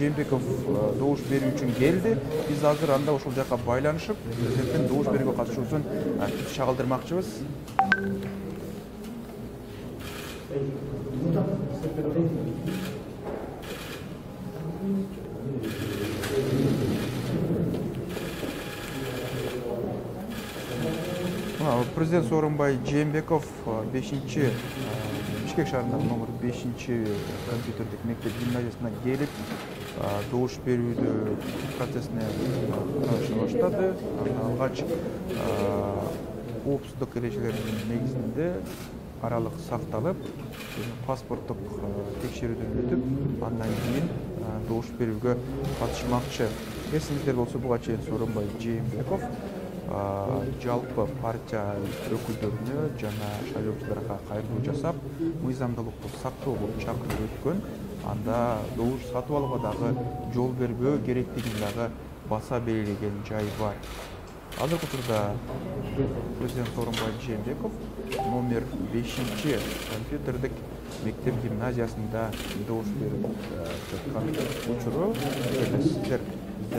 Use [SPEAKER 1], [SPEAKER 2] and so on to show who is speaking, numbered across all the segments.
[SPEAKER 1] Жээнбеков добуш берүү үчүн келди. Биз азыр анда ошол жака байланышып, президенттин добуш берүүгө катышуусун чагылдырмакчыбыз. Президент Сооронбай Жээнбеков 5-чи Бишкек шаарындагы номер 5-чи компьютердик мектеп гимназиясына келип, добуш берүүдө процессине аралаша баштады. Алгач коопсуздук эрежелеринин негизинде аралык сакталып, паспорттук текшерүүдөн өтүп, андан кийин добуш берүүгө катышмакчы. Эсиңизде болсо, буга чейин Сооронбай Жээнбеков жалпы партия өкүлдөрүнө жана шайлоочуларга кайрылуу жасап, мыйзамдуулукту сактоого чакырып өткөн. Анда добуш сатып алууга дагы жол бербөө керектигин дагы баса белгилеген жай бар. Азыркы учурда президент Сооронбай Жээнбеков номер 5-чи компьютердик мектеп гимназиясында добуш берип жаткан учуру. Сиздер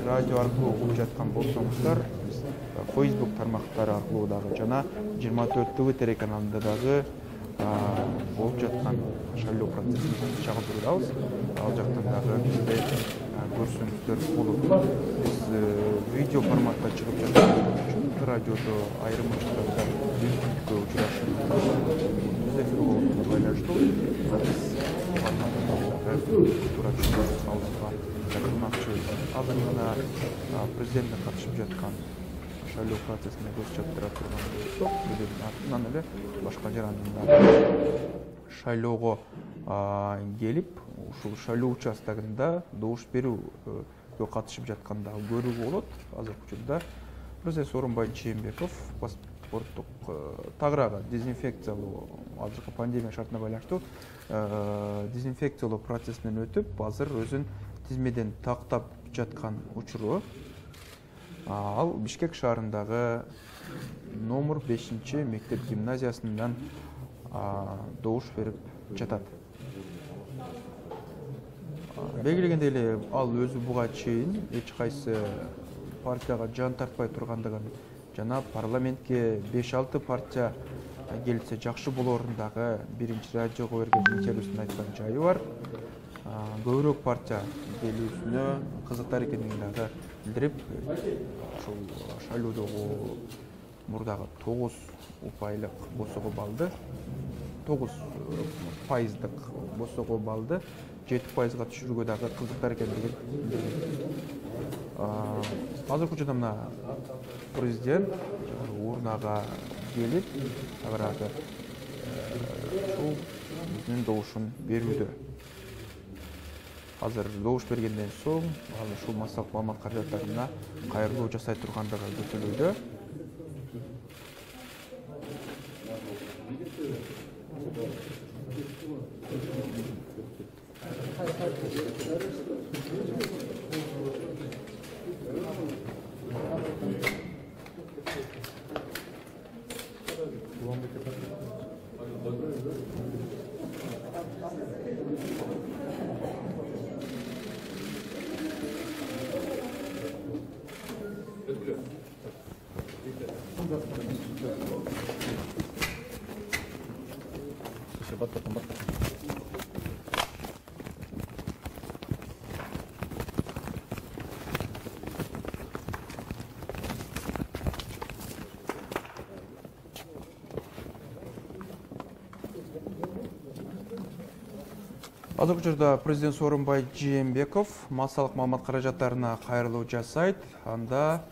[SPEAKER 1] радио аркылуу угуп жаткан болсоңуздар, Facebook тармактары аркылуу дагы жана 24 ТВ телеканалында дагы болуп жаткан шайлоо процессин чагылдырабыз. Ал жактан дагы бизде көрсөңүздөр болот. Биз видео форматта чыгып жаткан үчүн радиодо айрым учурларда мүмкүнлүккө учурашып, бизде филологдун байланыштуу туура түшүнүк салууга чакырмакчыбыз. Азыр гана президенттин катышып жаткан шайлоо процессине көз чаптыра турган болсок, бүгүн артынан эле башка жарандын шайлоого келип, ушул шайлоо участогунда добуш берүүгө катышып жатканда көрүүгө болот. Азыркы учурда президент Сооронбай Жээнбеков паспорттук тагыраагы дезинфекциялоо, азыркы пандемия шартына байланыштуу дезинфекциялоо процессинен өтүп, азыр өзүн тизмеден тактап жаткан учуру. Ал Бишкек шаарындагы номер 5-чи мектеп гимназиясынан добуш берип жатат. Белгилегендей эле, ал өзү буга чейин эч кайсы партияга жан тартпай тургандыгын жана парламентке 5-6 партия келсе жакшы болорун дагы биринчи радиого берген интервьюсунда айткан жайы бар. Көбүрөөк партия келүүсүнө кызыктар экендигин дагы билдирип, ушул шайлоодогу мурдагы 9 упайлык босого балды, 9% босого балды 7%га түшүрүүгө дагы кызыктар экендигин билдирген. Азыркы учурда мына президент урнага келип, тагыраагы ушул биздин добушун берүүдө. Азыр добуш бергенден соң, ал ушул массалык маалымат каражаттарына кайрылуу жасай тургандыгы көзөмөлдө. Азыркы учурда президент Сооронбай Жээнбеков массалык маалымат каражаттарына кайрылуу жасайт. Анда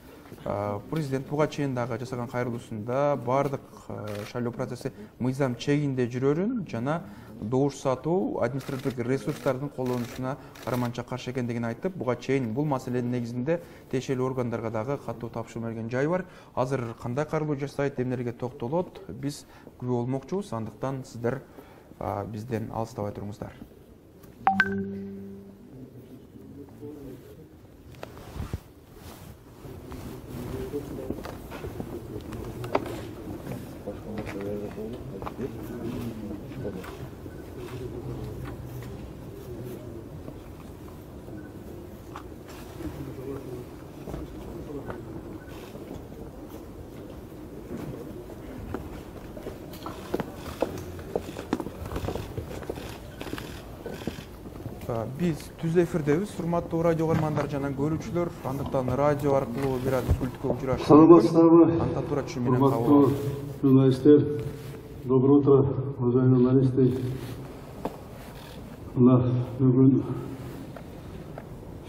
[SPEAKER 1] президент буга чейин дагы жасаган кайрылуусунда бардык шайлоо процесси мыйзам чегинде жүрөрүн жана добуш сатуу административдик ресурстардын колдонушуна караманча каршы экендигин айтып, буга чейин бул маселенин негизинде тиешелүү органдарга дагы каттуу тапшырма берген жай бар. Азыр кандай кайрылуу жасайт, эмнелерге токтолот, биз күбө болмокчубуз. Андыктан сиздер бизден алыстабай туруңуздар. Biz түз эфирдебиз, урматтуу радио каармандар жана көрүүчүлөр. Андыктан радио аркылуу бир аз сүйлүткө учурашып.
[SPEAKER 2] Саламатсыздарбы?
[SPEAKER 1] Анда тура түшү менен кабыл
[SPEAKER 2] Урматтуу журналисттер, доброе утро, уважаемые журналисты. Мына бүгүн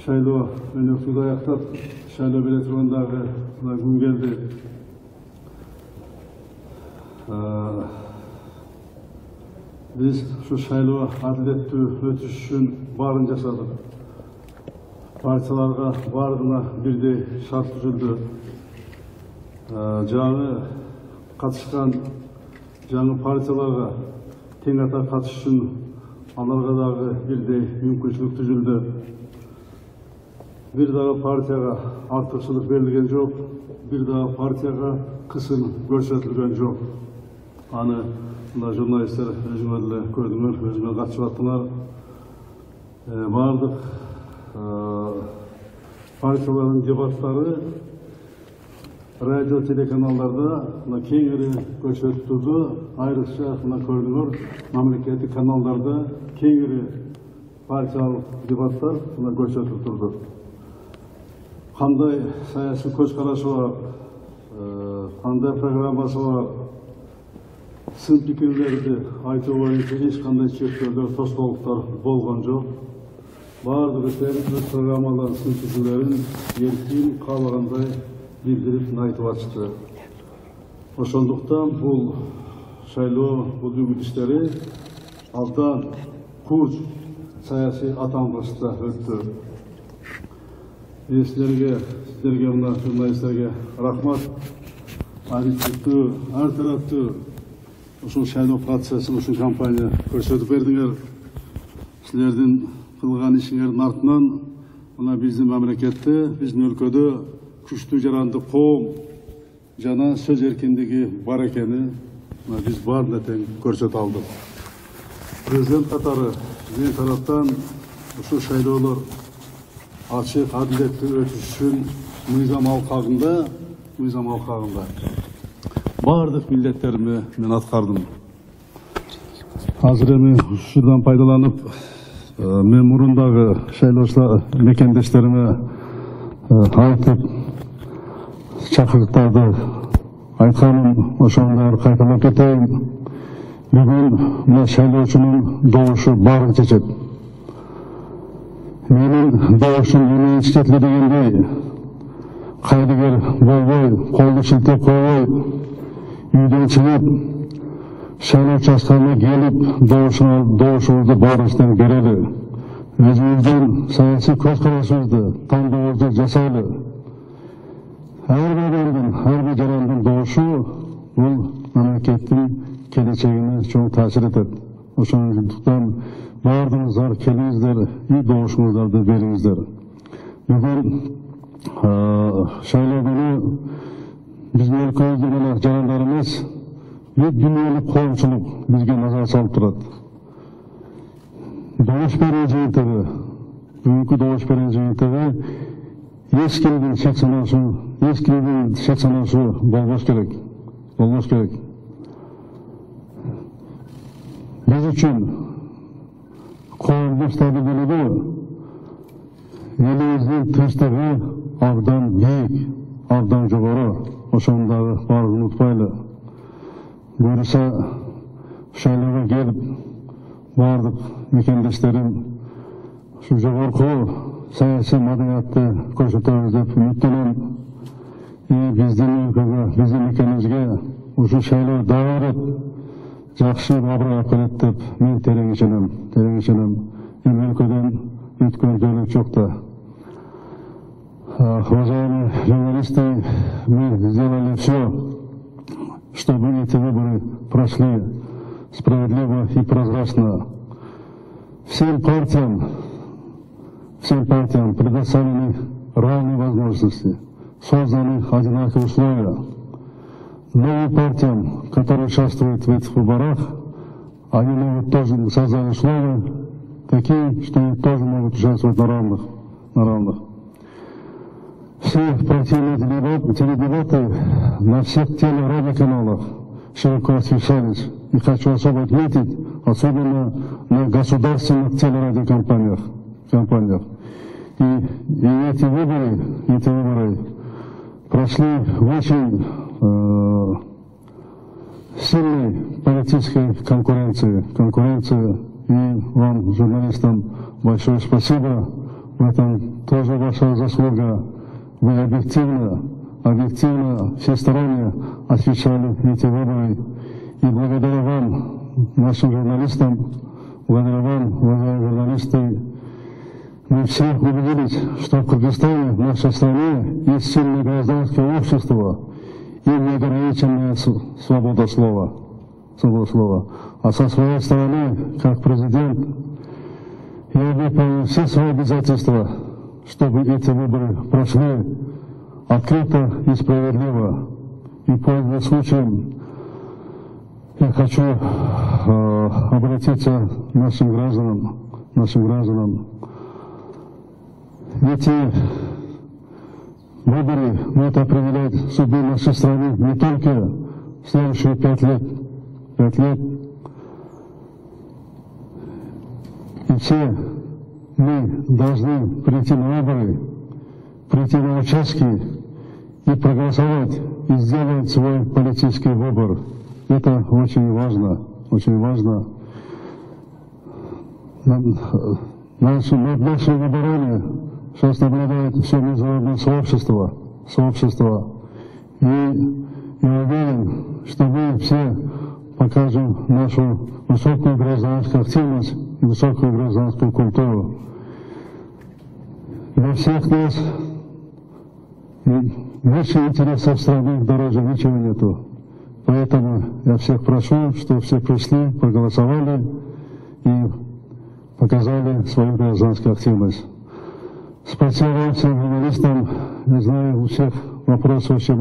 [SPEAKER 2] шайлоо өнөктүдү аяктап, шайлоо бере тургандагы мына күн келди. Biz şu şайлоо адилеттүү өтүш үчүн баарын жасадык. Партияларга баарына бирдей шарт түзүлдү. Жаңы катышкан жаңы партияларга тең ата катыш үчүн аларга дагы бирдей мүмкүнчүлүк түзүлдү. Бир дагы партияга артыкчылык берилген жок, бир дагы партияга кысым көрсөтүлгөн жок. Аны мына журналисттер өзүңөр деле көрдүңөр, өзүңөр катышып аттыңар. Бардык партиялардын дебаттары радио телеканалдарда мына кеңири көрсөтүлдү. Айрыкча мына көрдүңөр, мамлекеттик каналдарда кеңири партиялык дебаттар мына көрсөтүлүп турду. Кандай саясий көз карашы бар, кандай программасы бар, сын пикирлерди айтуу боюнча эч кандай чектөөлөр, тоскоолдуктар болгон жок. Бардыгы тең өз программаларын, сын пикирлерин эркин каалагандай билдирип айтып атышты. Ошондуктан бул шайлоо, бул үгүт иштери абдан курч саясий атаңгычта өттү. Сіздерге мына журналисттерге рахмат. Аричтүү, ар тараптуу ушул шайлоо процессин, ушул кампания көрсөтүп бердиңер. Силердин кылган ишиңердин артынан мына биздин мамлекетте, биздин өлкөдө күчтүү жарандык коом жана сөз эркиндиги бар экени биз баарына тең көрсөтө алдык. Президент катары биздин тараптан ушул шайлоолор ачык, адилеттүү өтүш үчүн мыйзам алкагында бардык милдеттеримди мен аткардым. Азыр эми ушудан пайдаланып, мен мурундагы шайлоочулар мекендештериме айтып, чакырыктарды айтканым, ошону кайталап кетейин. Бүгүн мына шайлоочунун добушу баарын чечет. Менин добушум эми четиле дегендей, кайдыгер болбой, колду шилтеп койбой, үйдөн чыгып, шайлоо участкасына келип, добушубузду баарыбыздан берели. Өзүбүздүн саясий көз карашыбызды, тандообузду жасайлы. Ар бир жарандын добушу бул мамлекеттин келечегине чоң таасир этет. Ошондуктан баардыгыңыздар келиңиздер, үй добушуңуздарды бериңиздер. Бүгүн шайлоо күнү биздин өлкөбүздүн жарандарыбыз бүт дүйнөлүк коомчулук бизге назар салып турат. Добуш берүү жыйынтыгы, бүгүнкү добуш берүү жыйынтыгы эч кимдин шек саноосу болбош керек. Биз үчүн коомдун стабилдүүлүгү, элибиздин тынчтыгы абдан бийик, абдан жогору. Ошону дагы баарын унутпайлы. Буюрса шайлоого келип, баардык мекендештерим ушу жогорку саясий маданиятты көрсөтөбүз деп үмүттөнөм. Биздин өлкөгө, биздин мекенибизге ушу шайлоо дагы бир жакшы аброй алып келет деп мен терең ишенем. Эми өлкөдөн өткөн дөөлөк жок да. Уважаемые журналисты, мы сделали все, чтобы эти выборы прошли справедливо и прозрачно. Всем партиям предоставлены равные возможности, созданы одинаковые условия. Новым партиям, которые участвуют в этих выборах, они могут тоже создать условия такие, что они тоже могут участвовать на равных. Все партийные теледебаты на всех телерадиоканалах широко освещались. И хочу особо отметить, особенно на государственных телерадиокомпаниях. кампаниях. И эти выборы прошли в очень сильной политической конкуренции. И вам, журналистам, большое спасибо. В этом тоже ваша заслуга. Вы объективно, всесторонне освещали эти выборы. И благодаря вам, нашим журналистам, благодаря вам, уважаемые журналисты, мы все убедились, что в Кыргызстане, в нашей стране, есть сильное гражданское общество и неограниченная свобода слова. А со своей стороны, как президент, я выполнил все свои обязательства, чтобы эти выборы прошли открыто и справедливо. И пользуясь случаем, я хочу обратиться к нашим гражданам. Эти выборы будут определять судьбу нашей страны не только в следующие 5 лет. И все мы должны прийти на выборы, прийти на участки и проголосовать, и сделать свой политический выбор. Это очень важно, очень важно. Над нашими выборами сейчас наблюдает все международное сообщество. И я уверен, что мы все покажем нашу высокую гражданскую активность и высокую гражданскую культуру. Для всех нас выше интересов страны дороже ничего нету. Поэтому я всех прошу, чтобы все пришли, проголосовали и показали свою гражданскую активность. Спасибо вам, всем журналистам. Я знаю, у всех вопросов очень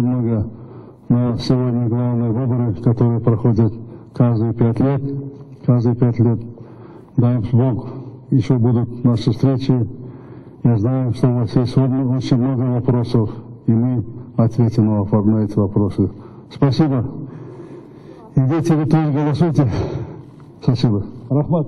[SPEAKER 2] много. Но сегодня главные выборы, которые проходят каждые 5 лет. Дай Бог, еще будут наши встречи. Я знаю, что у вас есть очень много вопросов, и мы ответим на эти вопросы. Спасибо. Идите, вы тоже голосуйте. Спасибо.
[SPEAKER 1] Рахмат.